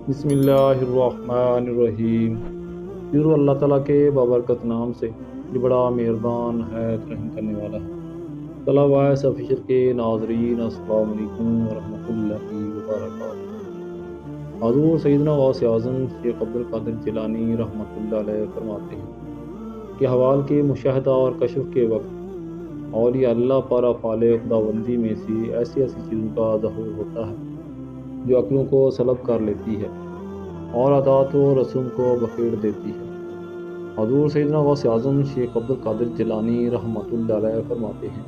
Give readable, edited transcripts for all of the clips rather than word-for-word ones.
بسم اللہ الرحمن الرحیم۔ شروع اللہ تعالیٰ کے بابرکت نام سے جو بڑا مہربان ہے رحم کرنے والا ہے۔ صلوات سفیر کے ناظرین، السلام علیکم ورحمۃ اللہ وبرکاتہ۔ حضور سیدنا غوث اعظم شیخ عبد القادر جیلانی رحمۃ اللہ علیہ فرماتے ہیں کہ حوال کے مشاہدہ اور کشف کے وقت اولیاء اللہ پر افعال خداوندی میں سے ایسی چیزوں کا ظہور ہوتا ہے جو عقلوں کو سلب کر لیتی ہے اور عادات و رسوم کو بخیر دیتی ہے۔ حضور سیدنا غوث اعظم شیخ عبد القادر جیلانی رحمۃ اللہ علیہ فرماتے ہیں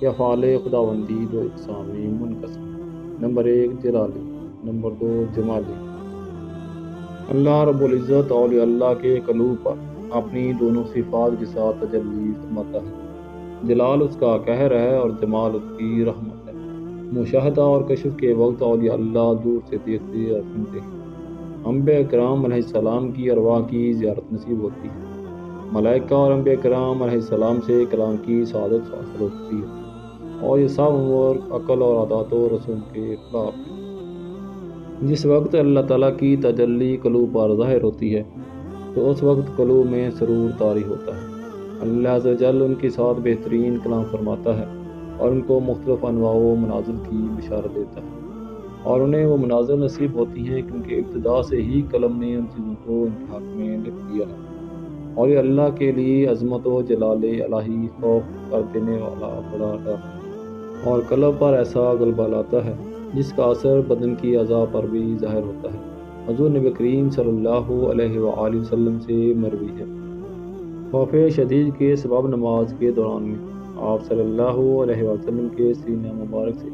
کہ افعال خداوندی دو اقسام میں منقسم ہیں۔ نمبر 1 جلالی، نمبر 2 جمالی۔ اللہ رب العزت اولیاء اللہ کے قلوب پر اپنی دونوں صفات کے ساتھ تجلی فرماتا ہے۔ جلال اس کا قہر ہے اور جمال اس کی رحمت ہے۔ مشاہدہ اور کشف کے وقت اولیاء اللہ دور سے دیکھتے اور سنتے ہیں۔ انبیاء کرام علیہ السلام کی ارواح کی زیارت نصیب ہوتی ہے۔ ملائکہ اور انبیاء کرام علیہ السلام سے کلام کی سعادت حاصل ہوتی ہے، اور یہ سب امور عقل اور عادات و رسوم کے خلاف ہے۔ جس وقت اللہ تعالیٰ کی تجلی قلوب پر ظاہر ہوتی ہے تو اس وقت قلوب میں سرور طاری ہوتا ہے۔ اللہ عز و جل ان کے ساتھ بہترین کلام فرماتا ہے اور ان کو مختلف انواع و منازل کی بشارت دیتا ہے، اور انہیں وہ منازل نصیب ہوتی ہیں کیونکہ ابتدا سے ہی قلم نے ان چیزوں کو ان کے حق میں لکھ دیا ہے، اور یہ اللہ کے لیے عظمت و جلال الہی خوف کر دینے والا بڑا ڈر اور قلب پر ایسا غلبہ لاتا ہے جس کا اثر بدن کی اعضاء پر بھی ظاہر ہوتا ہے۔ حضور نبی کریم صلی اللہ علیہ وآلہ وسلم سے مروی ہے، خوف شدید کے سبب نماز کے دوران میں آپ صلی اللہ علیہ وسلم کے سینہ مبارک سے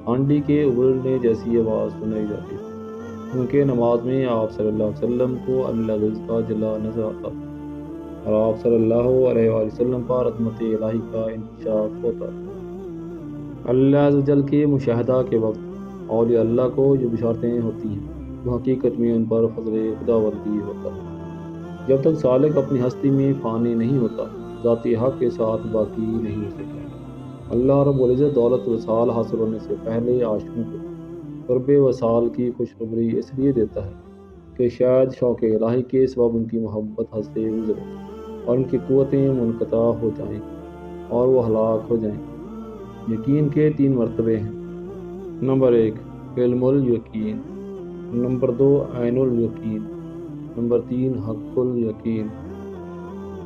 ہانڈی کے ابلنے جیسی آواز سنائی جاتی تھی، کیونکہ نماز میں آپ صلی اللہ علیہ وسلم کو اللہ عز کا جلا نظر آتا تھا اور آپ صلی اللہ علیہ وآلہ وسلم پر عظمت الہی کا انکشاف ہوتا تھا۔ اللہ عز و جل کے مشاہدہ کے وقت اولیاء اللہ کو جو بشارتیں ہوتی ہیں وہ حقیقت میں ان پر فضل خداوندی ہوتا ہے۔ جب تک سالک اپنی ہستی میں فانی نہیں ہوتا، ذاتی حق کے ساتھ باقی نہیں ہو سکتا۔ اللہ رب العزت دولت وصال حاصل ہونے سے پہلے عاشقوں کو قرب وصال کی خوشخبری اس لیے دیتا ہے کہ شاید شوق الہی کے سبب ان کی محبت حد سے گزرے اور ان کی قوتیں منقطع ہو جائیں اور وہ ہلاک ہو جائیں۔ یقین کے 3 مرتبے ہیں۔ نمبر 1 علم الیقین، نمبر 2 عین الیقین، نمبر 3 حق الیقین۔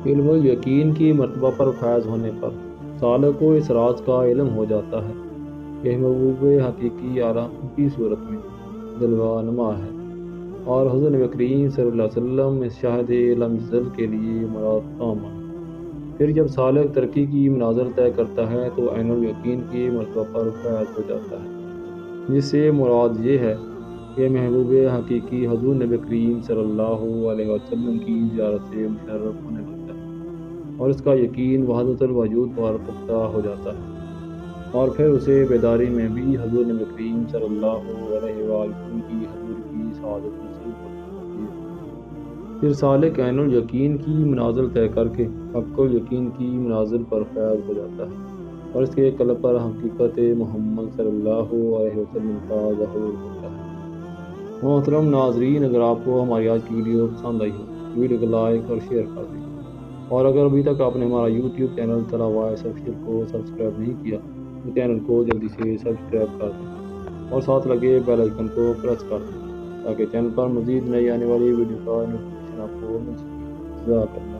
علم الیقین کی مرتبہ پر فائز ہونے پر سالک کو اس راز کا علم ہو جاتا ہے کہ محبوب حقیقی عالم کی صورت میں جلوہ نما ہے، اور حضور نبی کریم صلی اللہ علیہ وسلم اس شاہد علم ذل کے لیے مراد تام ہے۔ پھر جب سالک ترقی کی منازل طے کرتا ہے تو عین الیقین کی مرتبہ پر فائز ہو جاتا ہے، جس سے مراد یہ ہے کہ محبوب حقیقی حضور نبی کریم صلی اللہ علیہ وسلم کی زیارت سے مشرف ہونے لگتا ہے اور اس کا یقین وحدت الوجود پر پختہ ہو جاتا ہے، اور پھر اسے بیداری میں بھی حضور نبی کریم صلی اللہ علیہ وسلم کی حضور کی سعادت نصیب ہوتی ہے۔ پھر سالک عین الیقین کی منازل طے کر کے حق الیقین کی منازل پر فائز ہو جاتا ہے اور اس کے قلب پر حقیقت محمد صلی اللہ علیہ وسلم کا ظہور ہوتا ہے۔ محترم ناظرین، اگر آپ کو ہماری آج کی ویڈیو پسند آئی ہو تو ویڈیو کو لائک اور شیئر کر دیں، اور اگر ابھی تک آپ نے ہمارا یوٹیوب چینل صلوات افشل کو سبسکرائب نہیں کیا تو چینل کو جلدی سے سبسکرائب کر دیں اور ساتھ لگے بیل آئیکن کو پریس کر دیں تاکہ چینل پر مزید نئی آنے والی ویڈیو کا نوٹیفیکیشن آپ کو مل سکے۔ جزاک اللہ۔